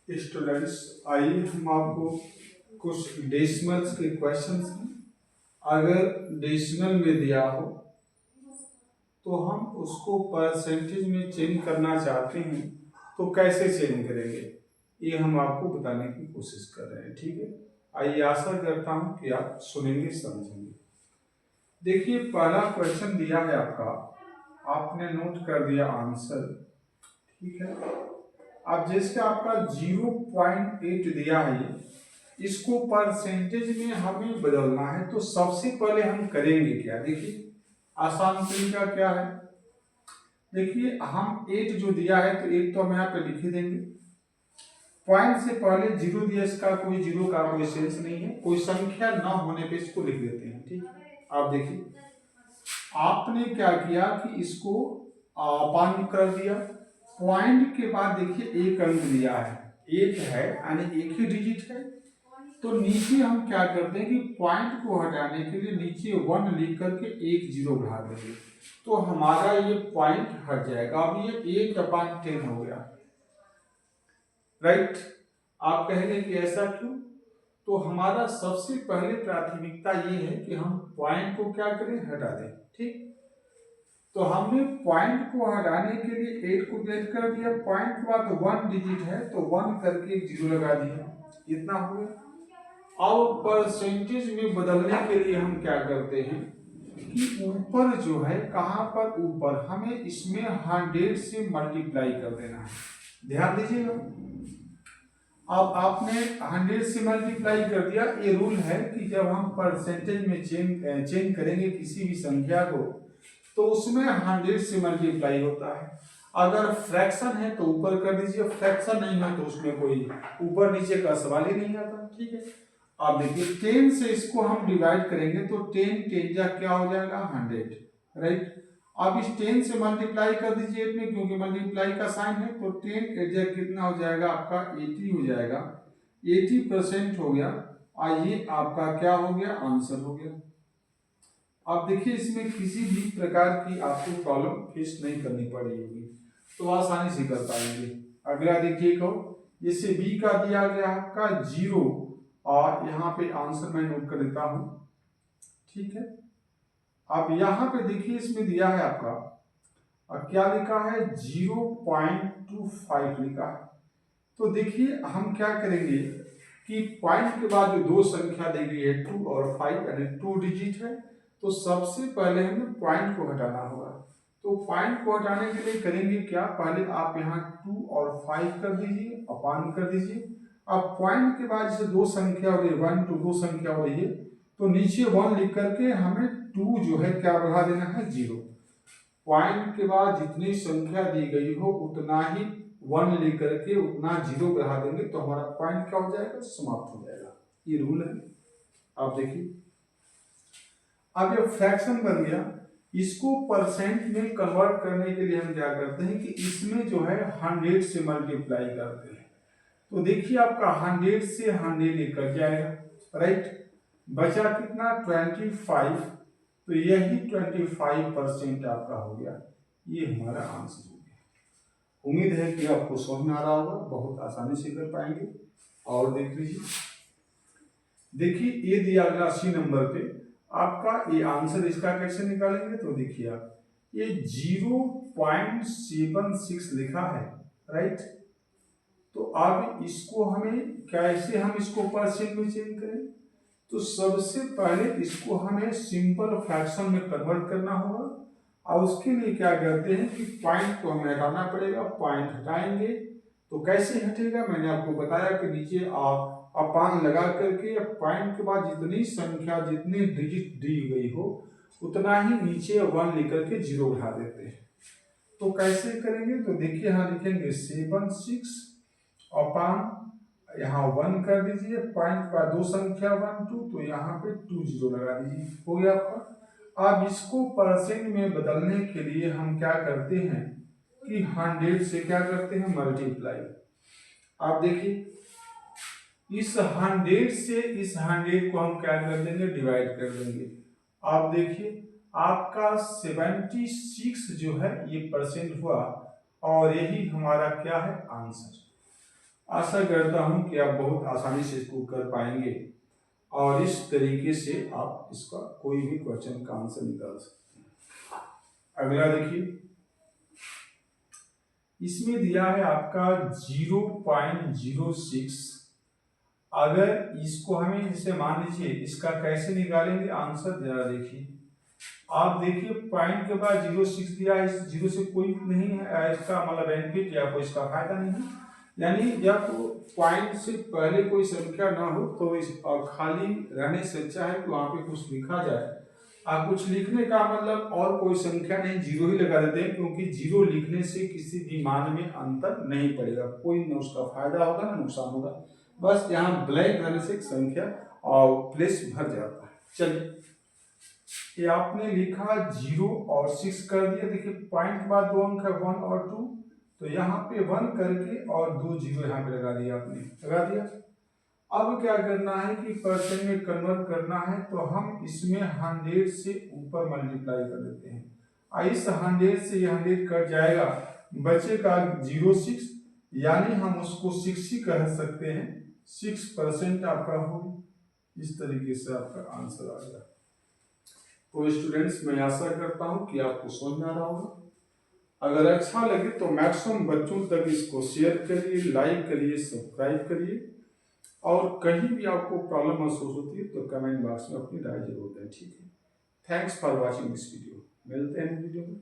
Students, आइए हम आपको कुछ डेसिमल्स के क्वेश्चंस हैं। अगर डेसिमल में दिया हो तो हम उसको परसेंटेज में चेंज करना चाहते हैं तो कैसे चेंज करेंगे, ये हम आपको बताने की कोशिश कर रहे हैं। ठीक है, आइए, आशा करता हूं कि आप सुनेंगे, समझेंगे। देखिए, पहला क्वेश्चन दिया है आपका, आपने नोट कर दिया आंसर। ठीक है, अब जैसे आपका 0.8 दिया है, इसको परसेंटेज में हमें बदलना है तो सबसे पहले हम करेंगे क्या। देखिए, आसान तरीका क्या है। देखिए, हम 8 जो दिया है तो 8 तो हम यहाँ पे लिख ही देंगे। पॉइंट से पहले 0 दिया, इसका कोई 0 का कोई सेंस नहीं है, कोई संख्या ना होने पे इसको लिख देते हैं। ठीक है, आप देखिए, आपने क्या किया कि इसको अपान कर दिया। पॉइंट के बाद देखिए एक अंक दिया है, एक है यानी एक ही डिजिट है, तो नीचे हम क्या करते हैं कि पॉइंट को हटाने के लिए नीचे 1 लिख करके एक 0 बढ़ा देंगे, तो हमारा ये पॉइंट हट जाएगा। अब ये 8/10 हो गया, राइट। आप कहेंगे कि ऐसा क्यों, तो हमारा सबसे पहले प्राथमिकता ये है कि हम पॉइंट को क्या करें, हटा दें। ठीक, तो हमने पॉइंट को हटाने के लिए 8 को डेट कर दिया, पॉइंट के बाद 1 डिजिट है तो 1 करके 0 लगा दिया, इतना हो गया। अब परसेंटेज में बदलने के लिए हम क्या करते हैं कि ऊपर जो है, कहां पर, ऊपर हमें इसमें 100 से मल्टीप्लाई कर देना है। ध्यान दीजिएगा, अब आपने 100 से मल्टीप्लाई कर दिया। ये रूल है कि जब हम परसेंटेज में चेंज करेंगे किसी भी संख्या को तो उसमें 100 से मल्टीप्लाई होता है। अगर फ्रैक्शन है तो ऊपर कर दीजिए, फ्रैक्शन नहीं है तो उसमें कोई ऊपर नीचे का सवाल ही नहीं आता। ठीक है, अब देखिए 10 से इसको हम डिवाइड करेंगे तो 10 10 जा क्या हो जाएगा, 100, राइट। अब इस 10 से मल्टीप्लाई कर दीजिए 8 में, क्योंकि मल्टीप्लाई का साइन है, तो 10 8 जा कितना हो जाएगा आपका, 80 हो जाएगा, 80% हो गया। ये आपका क्या हो गया, आंसर हो गया। आप देखिए, इसमें किसी भी प्रकार की आपको प्रॉब्लम फेस नहीं करनी पड़ी होगी, तो आसानी से कर पाएंगे। अगला देखिए, को जैसे बी का दिया गया आपका 0, और यहाँ पे आंसर मैं नोट कर देता हूं। ठीक है, अब यहाँ पे देखिए, इसमें दिया है आपका, और क्या लिखा है, 0.25 लिखा है। तो देखिए, हम क्या करेंगे कि पॉइंट के बाद जो दो संख्या दी गई है 2 और 5 यानी 2 डिजिट है, तो सबसे पहले हमें पॉइंट को हटाना होगा। तो पॉइंट को हटाने के लिए करेंगे क्या, पहले आप यहाँ 2 और 5 कर दीजिए, अपान कर दीजिए। अब पॉइंट के बाद जैसे दो संख्या हो रही है, 1 2 दो संख्या हो रही है, तो नीचे 1 लिख करके हमें 2 जो है क्या बढ़ा देना है, 0। पॉइंट के बाद जितनी संख्या दी गई हो उतना ही 1 लेकर के उतना 0 बढ़ा देंगे, तो हमारा पॉइंट क्या हो जाएगा, समाप्त हो जाएगा। ये रूल है। आप देखिए, अब ये फ्रैक्शन बन गया, इसको परसेंट में कन्वर्ट करने के लिए हम क्या करते हैं कि इसमें जो है 100 से मल्टीप्लाई करते हैं। तो देखिए, आपका 100 से 100 लेकर जाएगा, राइट। बचा कितना, 25, तो यही 25% आपका हो गया। ये हमारा आंसर हो गया। उम्मीद है कि आपको समझ में आ रहा होगा, बहुत आसानी से कर पाएंगे। और देख लीजिए, देखिए ये दिया गया 80 नंबर पे आपका, ये आंसर इसका कैसे निकालेंगे, तो देखिए आप, ये 0.76 लिखा है, राइट। तो अब इसको हमें कैसे, हम इसको परसेंट में चेंज करें, तो सबसे पहले इसको हमें सिंपल फ्रैक्शन में कन्वर्ट करना होगा। और उसके लिए क्या करते हैं कि पॉइंट को हमें हटाना पड़ेगा। पॉइंट हटाएंगे तो कैसे हटेगा, मैंने आपको बताया कि नीचे अपान लगा करके पॉइंट के बाद जितनी संख्या, जितनी डिजिट दी गई हो उतना ही नीचे 1 लेकर के 0 उठा देते हैं। तो कैसे करेंगे, तो देखिए यहाँ लिखेंगे 76 अपान, यहाँ 1 कर दीजिए, पॉइंट के बाद दो संख्या 1 2, तो यहाँ पे 2 0 लगा दीजिए, हो गया आपका। अब इसको परसेंट में बदलने के लिए हम क्या करते हैं कि 100 से क्या करते हैं, मल्टीप्लाई। आप देखिए, इस 100 से इस 100 को हम क्या कर देंगे, डिवाइड कर देंगे। आप देखिए, आपका 76 जो है ये परसेंट हुआ, और यही हमारा क्या है, आंसर। आशा करता हूं कि आप बहुत आसानी से इसको कर पाएंगे और इस तरीके से आप इसका कोई भी क्वेश्चन का आंसर निकाल सकते हैं। अगला देखिए, इसमें दिया है आपका 0.06। अगर इसको हमें जैसे मान लीजिए इसका कैसे निकालेंगे आंसर, जरा देखिए। आप देखिए पॉइंट के बाद 0.6 दिया है, इस 0 से कोई नहीं है इसका मतलब बेनिफिट या कोई इसका फायदा नहीं है। यानी जब पॉइंट से पहले कोई संख्या ना हो तो इस खाली रहने से अच्छा है कि वहां पे कुछ लिखा जाए। आप कुछ लिखने का मतलब और कोई संख्या नहीं, 0 ही लगा देते हैं, क्योंकि 0 लिखने से किसी भी मान में अंतर नहीं पड़ेगा, कोई न उसका फायदा होगा ना नुकसान होगा। बस यहाँ ब्लैक रहने से एक संख्या और प्लेस भर जाता है। चलिए, ये आपने लिखा 0 और 6 कर दिया। देखिए पॉइंट के बाद 2 अंक है 1 और 2, तो यहाँ पे 1 करके और 2 0 यहाँ पे लगा दिया, आपने लगा दिया। अब क्या करना है कि परसेंट में कन्वर्ट करना है, तो हम इसमें 100 से ऊपर मल्टीप्लाई कर देते हैं। इस 100 से 100 कट जाएगा, बचेगा 0.6, यानी हम उसको 6 ही कह सकते हैं। 6% आपका हो, इस तरीके से आपका आंसर आ गया। तो स्टूडेंट्स, मैं आशा करता हूं कि आपको समझ में आ रहा होगा। अगर अच्छा लगे तो मैक्सिमम बच्चों तक इसको शेयर करिए, लाइक करिए, सब्सक्राइब करिए, और कहीं भी आपको प्रॉब्लम महसूस होती है तो कमेंट बॉक्स में अपनी राय जरूर दें। ठीक है, thanks for watching this video. मिलते हैं वीडियो में।